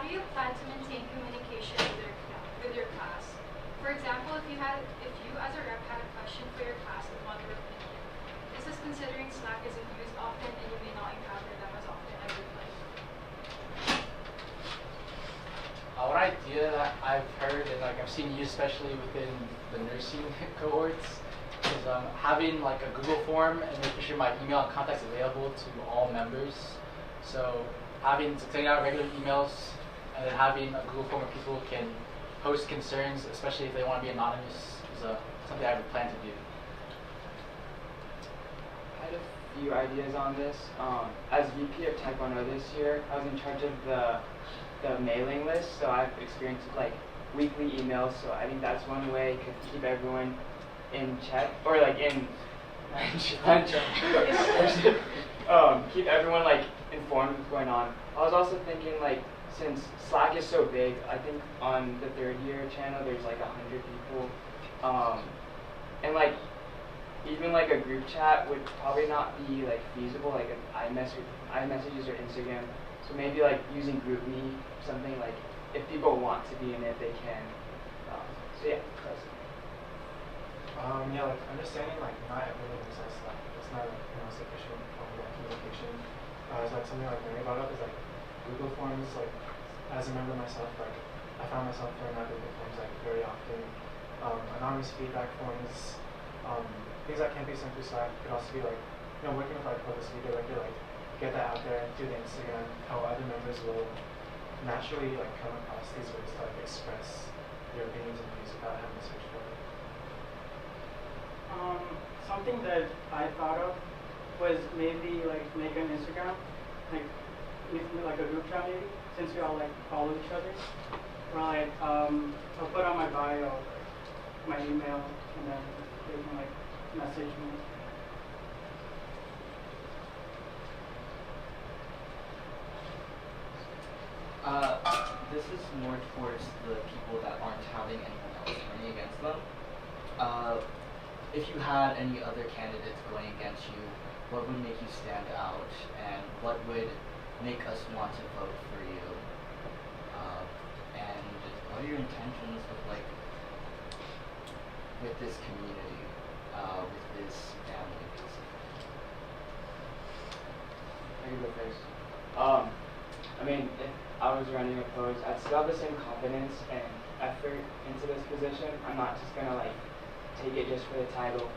do you plan to maintain communication with your class? For example, if you as a rep had a question for your class and want their opinion, this is considering Slack isn't used often and you may not encounter them as often as you'd like. One idea that I've heard and like I've seen used especially within the nursing cohorts is having like a Google form and making sure my email and contacts available to all members. So sending out regular emails and then having a Google form where people can post concerns, especially if they want to be anonymous, is something I would plan to do. I had a few ideas on this. As VP of Taekwondo this year, I was in charge of the mailing list, so I've experienced like weekly emails, so I think that's one way to keep everyone in check, or like keep everyone like informed of what's going on. I was also thinking like, since Slack is so big, I think on the third year channel there's like 100 people, and like even like a group chat would probably not be like feasible, like an iMessages or Instagram. So maybe like using GroupMe, something like if people want to be in it, they can. So yeah, that's it. Yeah, like understanding like not everyone uses Slack. It's not like sufficient for that communication. So like something like Mary brought up is like Google Forms. Like as a member myself, like I found myself filling out Google Forms like very often. Anonymous feedback forms, things that can't be sent through Slack could also be like working with like publicity director, like get that out there through the Instagram. How other members will naturally like come across these ways to like express their opinions and views without having to search for it. Something that I thought of was maybe like make an Instagram, like a group chat maybe, since we all like follow each other. Or like I'll put on my bio my email and then they can like message me. This is more towards the people that aren't having anyone else running against them. If you had any other candidates going against you, what would make you stand out, and what would make us want to vote for you? And what are your intentions with this community, with this family, basically? I can go first. I mean, if I was running opposed, I'd still have the same confidence and effort into this position. I'm not just gonna like take it just for the title.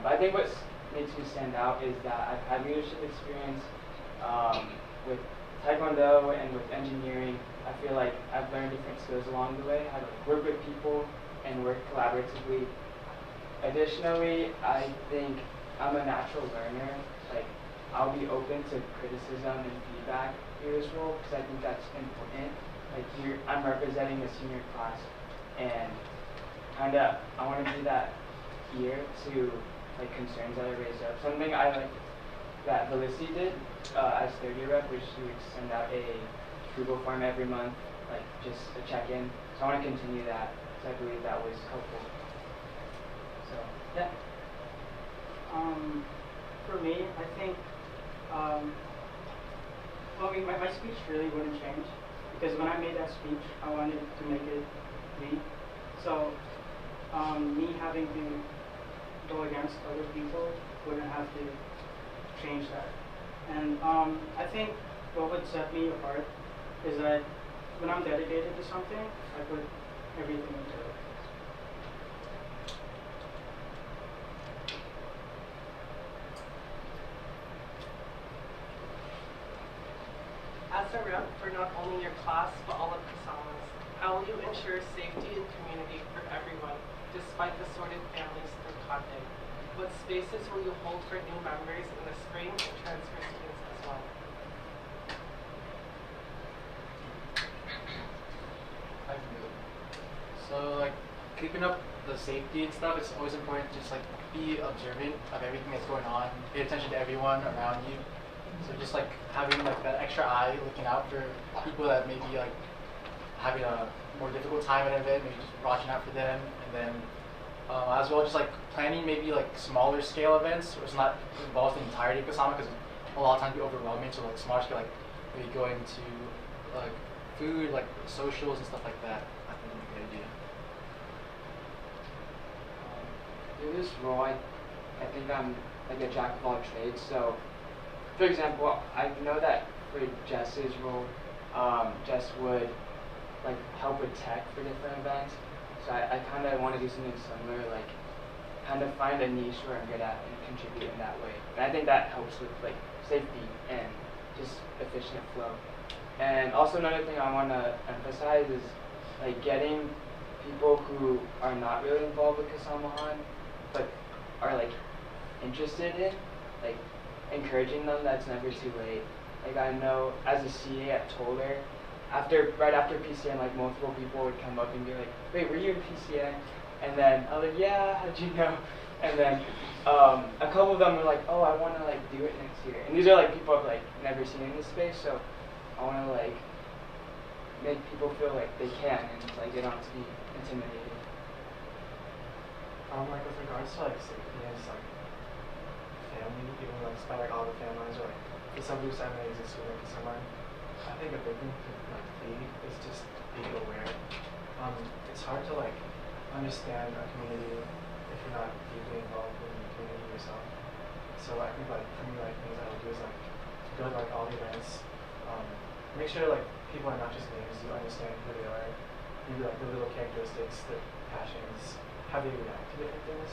But I think what makes me stand out is that I've had leadership experience with Taekwondo and with engineering. I feel like I've learned different skills along the way, how to work with people and work collaboratively. Additionally, I think I'm a natural learner. Like, I'll be open to criticism and feedback through this role because I think that's important. Like I'm representing the senior class, and I want to do that here to like concerns that I raised up. Something I like that Felicity did as third year rep, which she would send out a Google form every month, like just a check-in. So I want to continue that because I believe that was helpful. So yeah. For me, I think my speech really wouldn't change, because when I made that speech, I wanted to make it me. So me having to go against other people wouldn't have to change that. And I think what would set me apart is that when I'm dedicated to something, I put everything into it. As a rep for not only your class, but all of Kasama's, how will you ensure safety and community for everyone, despite the sorted families through content? What spaces will you hold for new members in the spring and transfer students as well? So like keeping up the safety and stuff, it's always important to just like be observant of everything that's going on, pay attention to everyone around you. So just like having like that extra eye looking out for people that may be like having a more difficult time at an event, maybe just watching out for them, and then as well just like planning maybe like smaller scale events where it's not involves the entirety of Kasama, because a lot of times it'd be overwhelming. So like smaller scale, like maybe going to like food, like socials and stuff like that, I think would be a good idea. In this role, I think I'm like a jack of all trades. So, for example, I know that for Jess's role, Jess would like help with tech for different events. So I kind of want to do something similar, like kind of find a niche where I'm good at and contribute in that way. And I think that helps with like safety and just efficient flow. And also another thing I want to emphasize is like getting people who are not really involved with Kasamahan, but are like interested in, like encouraging them that it's never too late. Like I know as a CA at Toller, right after PCN, like multiple people would come up and be like, wait, were you in PCN? And then I was like, yeah, how'd you know? And then a couple of them were like, oh, I want to like do it next year. And these are like people I've like never seen in this space, so I want to like make people feel like they can and like they don't have to be intimidated. Like with regards to like safety and just like family, even like despite like all the families or like the some loose end that exists within someone, I think a big thing to like be is just being aware. It's hard to like understand a community if you're not deeply involved in the community yourself. So I think like for me, like things I would do is like go to like all the events, make sure like people are not just names, you understand who they are, maybe like the little characteristics, their passions, how they react to different things.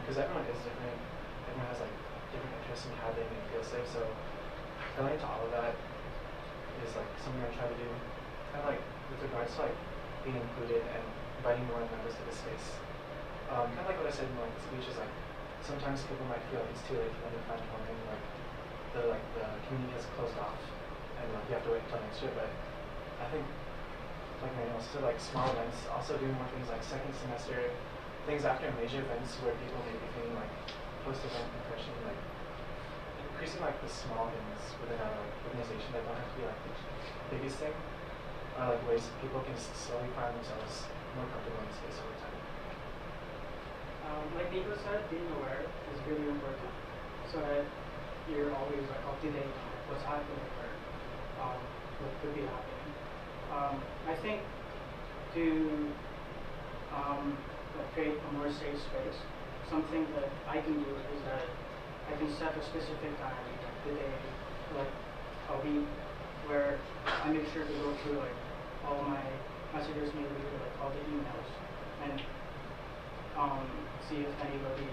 Because everyone is different, everyone has like different interests in how they make feel safe. So going into all of that is like something I try to do. Kind of like with regards to like being included and inviting more members to the space. Kind of like what I said in like the speech is like sometimes people might feel like it's too late for them to find home and like the community has closed off and like you have to wait until next year. But I think like Mary also said, like small events, also doing more things like second semester, things after major events where people may be feeling like post-event depression, like increasing like the small things within our like, organization that don't have to be like the biggest thing, are like ways that people can slowly find themselves more comfortable in the space over time. Like Nico said, being aware is really important so that you're always like up to date on what's happening or what could be happening. I think to like create a more safe space, something that I can do is that I can set a specific time, like the day, like a week, where I make sure to go through like all my messages, maybe like all the emails, and see if anybody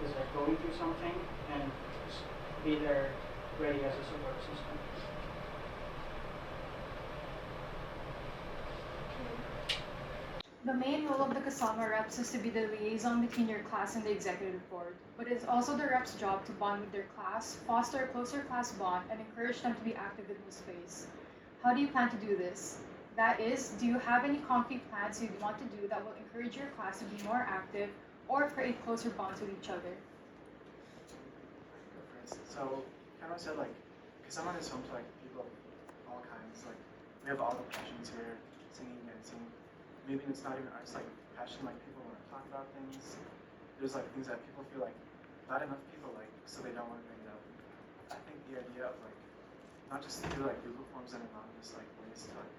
is like going through something, and just be there ready as a support system. The main role of the KasamaReps is to be the liaison between your class and the executive board, but it's also the reps' job to bond with their class, foster a closer class bond, and encourage them to be active in the space. How do you plan to do this? That is, do you have any concrete plans you want to do that will encourage your class to be more active or create closer bonds with each other? So, kind of said like, Kasamahan is home to like people of all kinds. Like, we have all the passions here, singing, dancing. Maybe it's not even arts, like passion, like people want to talk about things. There's like things that people feel like not enough people like, so they don't want to bring it up. I think the idea of like, not just through like Google Forms and anonymous like ways to like,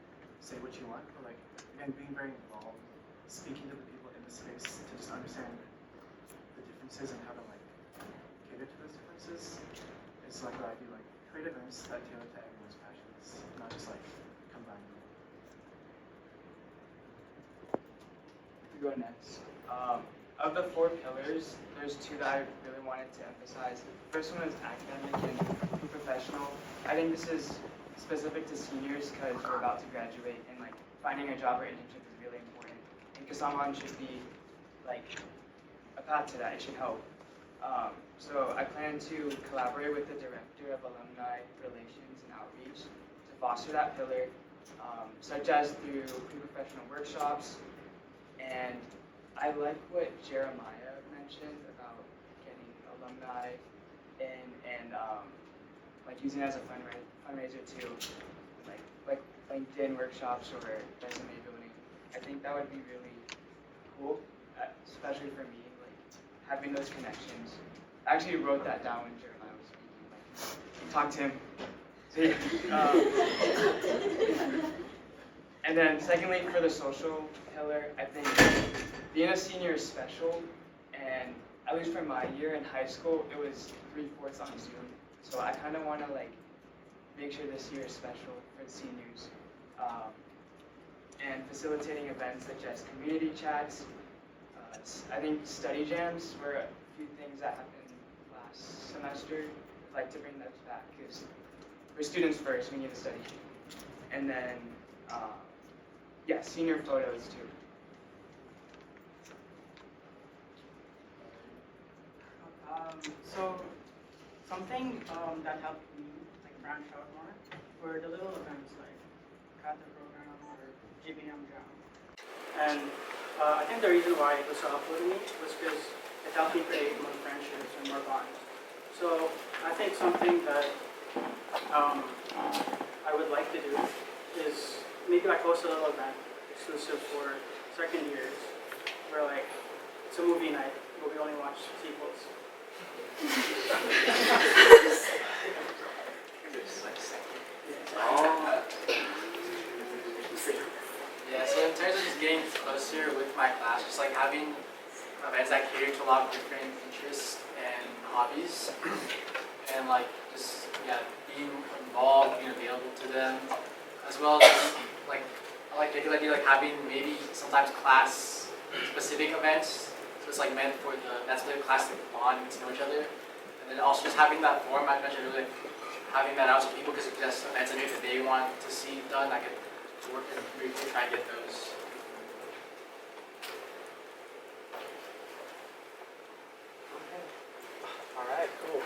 say what you want, but like, again, being very involved, speaking to the people in the space to just understand the differences and how to like cater to those differences. It's like what I do, like create events that tailor to everyone's passions, not just like combine them. Go next. Of the 4 pillars, there's 2 that I really wanted to emphasize. The first one is academic and professional. I think this is specific to seniors because we're about to graduate and like finding a job or internship is really important. And Kasamahan should be like a path to that. It should help. So I plan to collaborate with the Director of Alumni Relations and Outreach to foster that pillar, such as through pre-professional workshops. And I like what Jeremiah mentioned about getting alumni in and like using it as a fundraiser too, like LinkedIn workshops or resume building. I think that would be really cool, especially for me, like having those connections. I actually wrote that down when Jeremiah was speaking. Like, talk to him. So yeah. And then secondly, for the social pillar, I think being a senior is special, and at least for my year in high school, it was 3/4 on Zoom. So I kind of want to like make sure this year is special for the seniors. And facilitating events such as community chats. I think study jams were a few things that happened last semester. I'd like to bring those back because we're students first, we need to study. And then, yeah, senior photos too. So something that helped me like branch out more were the little events like Kata program or GBM jam. And I think the reason why it was so helpful to me was because it helped me create more friendships and more bonds. So I think something that I would like to do is maybe like host a little event exclusive for second years where like it's a movie night where we only watch sequels. Yeah, so in terms of just getting closer with my class, just like having events that cater to a lot of different interests and hobbies, and like just being involved, being available to them, as well as like I like the idea like having maybe sometimes class specific events. So it's like meant for that's the class to bond and get to know each other, and then also just having that forum I mentioned earlier, having that out to people because that's events that they want to see done. I could work and really try and get those. Alright, cool.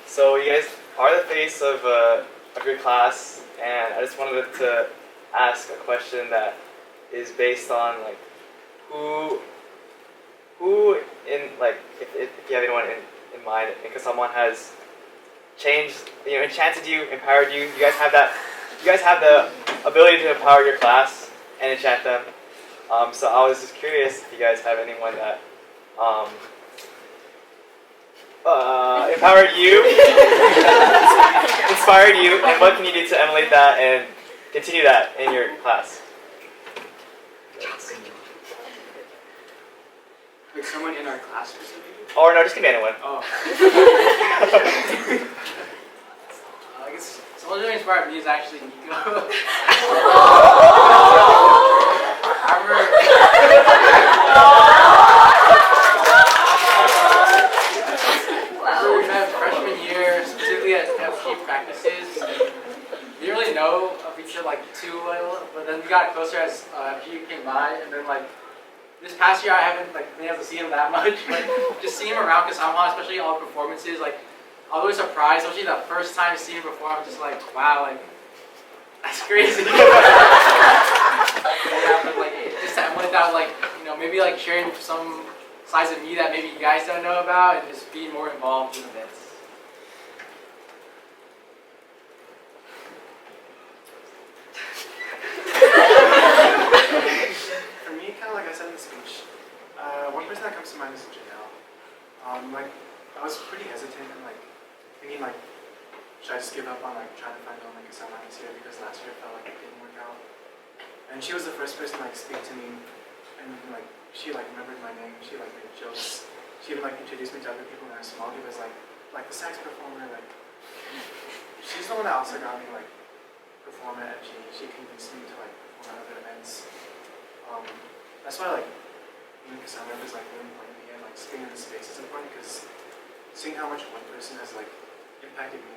So you guys are the face of your class, and I just wanted to ask a question that is based on like who in like if you have anyone in mind, and because someone has changed, enchanted you, empowered you. You guys have the ability to empower your class and enchant them. So I was just curious if you guys have anyone that empowered you, inspired you, and what can you do to emulate that and continue that in your class? Like someone in our class specifically? Or no, just give me anyone. Oh. I guess someone who inspired me is actually Nico. I remember. We met freshman year, specifically at FG practices. We didn't really know of each other like too well, but then we got closer as FG came by, and then like this past year I haven't like been able to see him that much, but just seeing him around Kasama, especially all performances, like I was always surprised, especially the first time seeing him perform, I'm just like, wow, like that's crazy. Yeah, but like just to emulate that, like maybe like sharing some sides of me that maybe you guys don't know about, and just being more involved in events. For me, kind of like I said in the speech, one person that comes to mind is Janelle. Like, I was pretty hesitant and like thinking like, should I just give up on like trying to find out like a semi this year because last year it felt like it didn't work out. And she was the first person to like speak to me, and like she like remembered my name. She like made jokes. She even like introduced me to other people when I was small. She was like the sax performer. Like, she's the one that also got me like perform at FG. She convinced me to like perform at other events. That's why like being KasamaReps is like really important to me, and like staying in the space is important because seeing how much one person has like impacted me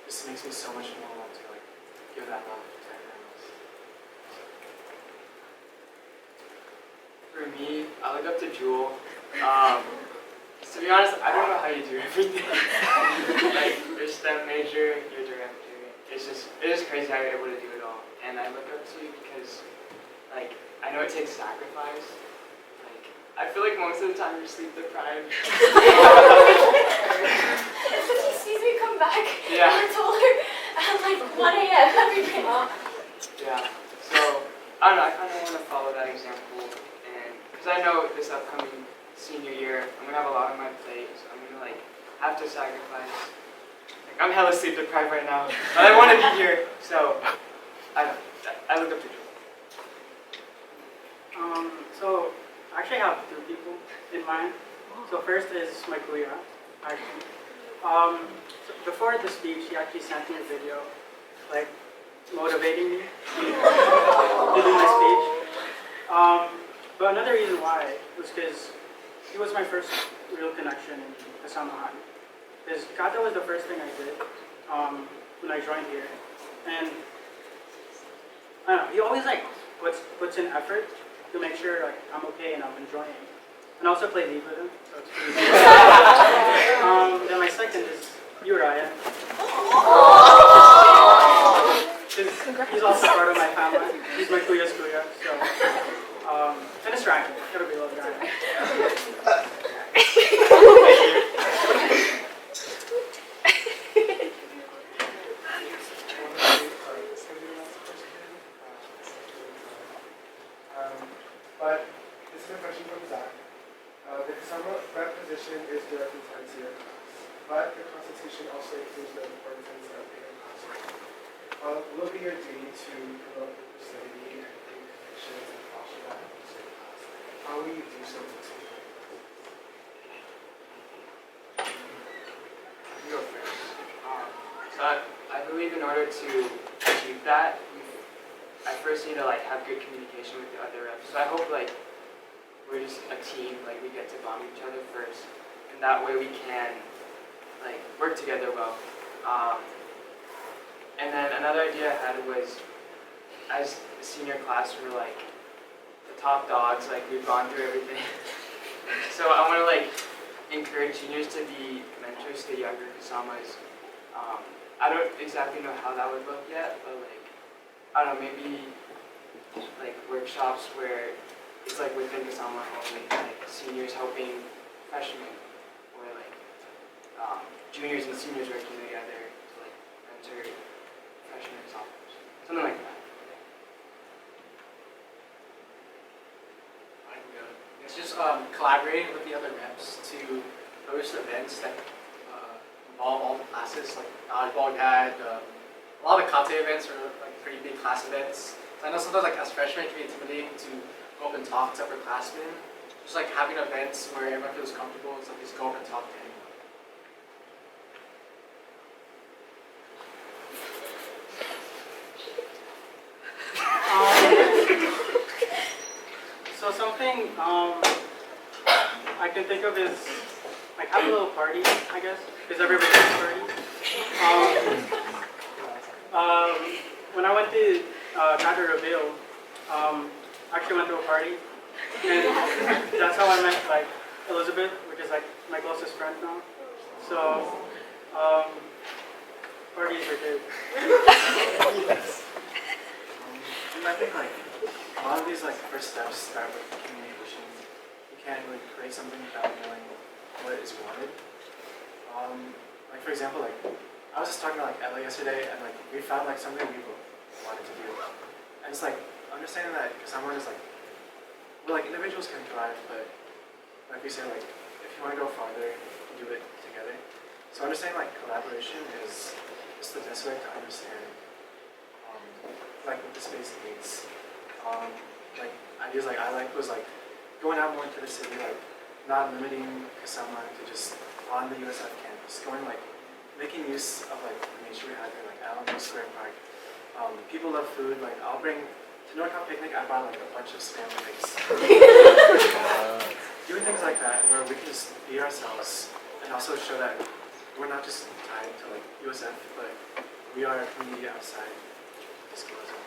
just makes me so much more want to like give that love to everyone else. For me, I look up to Jewel. To be honest, I don't know how you do everything. Like, your STEM major, your director. It is crazy how you're able to do it all. And I look up to you because, like, I know it takes sacrifice. Like, I feel like most of the time you're sleep deprived. She sees me come back. Yeah. And I told her at like 1 a.m. every day. Yeah. So, I don't know, I kind of want to follow that example. And, because I know this upcoming senior year, I'm going to have a lot on my plate. So I'm going to, like, have to sacrifice. Like, I'm hella sleep deprived right now. But I want to be here. So, I look in the future? So I actually have two people in mind. So first is my kuya, actually. So before the speech, he actually sent me a video, like motivating me to do my speech. But another reason why was because he was my first real connection in Kasama. Because kata was the first thing I did when I joined here, and I don't know. He always like puts in effort to make sure like I'm okay and I'm enjoying. And I also play League with him, so it's pretty good. Then my second is Uriah. He's also part of my family. He's my kuya's kuya, so and it's Ryan. Gotta be love Ryan. But this is a question from Zach. The Kasama rep position is directly tied to your class, but the Constitution also includes the importance of being a classroom. Will it be your duty to promote inclusivity and bring connections and foster that in your class? How will you do so to You go first. So I believe in order to achieve that, I first need to like have good communication with the other reps. So I hope like we're just a team, like we get to bond with each other first, and that way we can like work together well. And then another idea I had was, as the senior class, we're like the top dogs, like we've gone through everything. So I want to like encourage juniors to be mentors to younger Kasamas. I don't exactly know how that would look yet, but like, I don't know, maybe like workshops where it's like within Kasama only, like seniors helping freshmen, or like juniors and seniors working together to like mentor freshmen and sophomores, something like that. It's just collaborating with the other reps to host events that involve all the classes, like dodgeball guide, a lot of kate events are like pretty big class events. So I know sometimes like as freshmen it can be intimidating to go up and talk to upperclassmen. Just like having events where everyone feels comfortable, it's like just go up and talk to anyone. So something I can think of is like have a little party, I guess, because everybody has a party. When I went to Cadre Reveal, I actually went to a party, and that's how I met like Elizabeth, which is like my closest friend now. So parties are good. I think like a lot of these like first steps start with communication. You can't really create something without knowing what is wanted. Like for example, like I was just talking to like Ella yesterday, and like we found like something we both wanted to do, and it's like understanding that someone is like, well, like individuals can thrive, but like we say, like if you want to go farther, do it together. So understanding like collaboration is just the best way to understand like what the space needs. Like ideas like I like was like going out more into the city, like not limiting Kasama to just on the USF campus, going like making use of like the nature we had there, like Alamo Square Park. People love food. Like I'll bring to NorCal Picnic. I bought like a bunch of spam eggs. Doing things like that where we can just be ourselves and also show that we're not just tied to like USF, but we are a community outside the school as well.